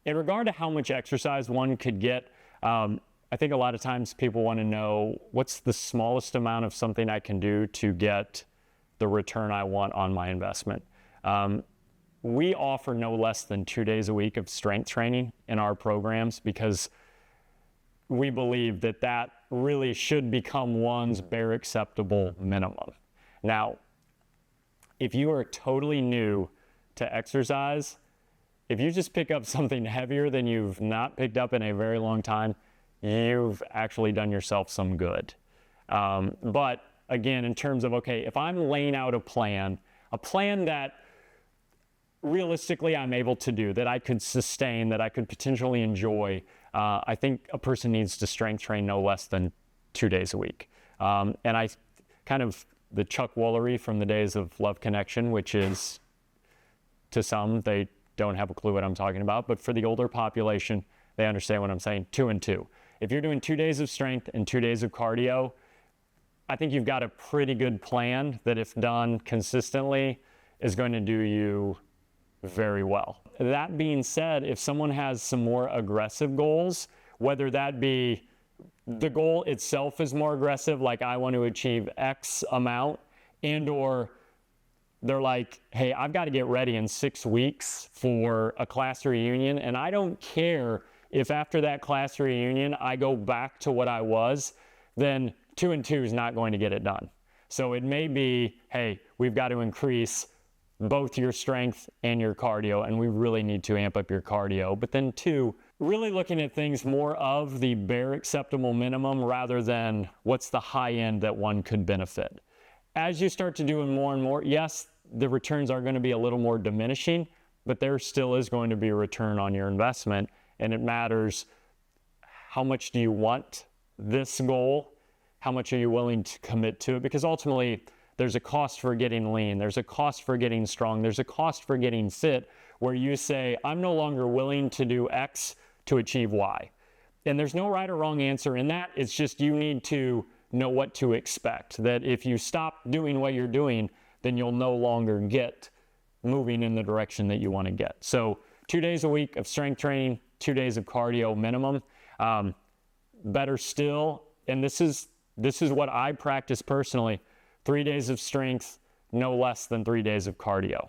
In regard to how much exercise one could get, I think a lot of times people want to know what's the smallest amount of something I can do to get the return I want on my investment. We offer no less than 2 days a week of strength training in our programs because we believe that that really should become one's bare acceptable minimum. Now, if you are totally new to exercise, if you just pick up something heavier than you've not picked up in a very long time, you've actually done yourself some good. But again, in terms of, okay, if I'm laying out a plan that realistically I'm able to do, that I could sustain, that I could potentially enjoy, I think a person needs to strength train no less than 2 days a week. And I kind of, the Chuck Woolery from the days of Love Connection, which is, to some, they don't have a clue what I'm talking about, but for the older population, they understand what I'm saying, 2 and 2. If you're doing 2 days of strength and 2 days of cardio, I think you've got a pretty good plan that if done consistently is going to do you very well. That being said, if someone has some more aggressive goals, whether that be the goal itself is more aggressive, like I want to achieve X amount, and or they're like, hey, I've got to get ready in 6 weeks for a class reunion, and I don't care if after that class reunion I go back to what I was, then 2 and 2 is not going to get it done. So it may be, hey, we've got to increase both your strength and your cardio, and we really need to amp up your cardio. But then 2, really looking at things more of the bare acceptable minimum rather than what's the high end that one could benefit. As you start to do more and more, yes, the returns are going to be a little more diminishing, but there still is going to be a return on your investment, and it matters how much do you want this goal, how much are you willing to commit to it, because ultimately there's a cost for getting lean, there's a cost for getting strong, there's a cost for getting fit, where you say, I'm no longer willing to do X to achieve Y. And there's no right or wrong answer in that, it's just you need to know what to expect, that if you stop doing what you're doing, then you'll no longer get moving in the direction that you want to get. So 2 days a week of strength training, 2 days of cardio minimum. Better still, and this is what I practice personally, 3 days of strength, no less than 3 days of cardio.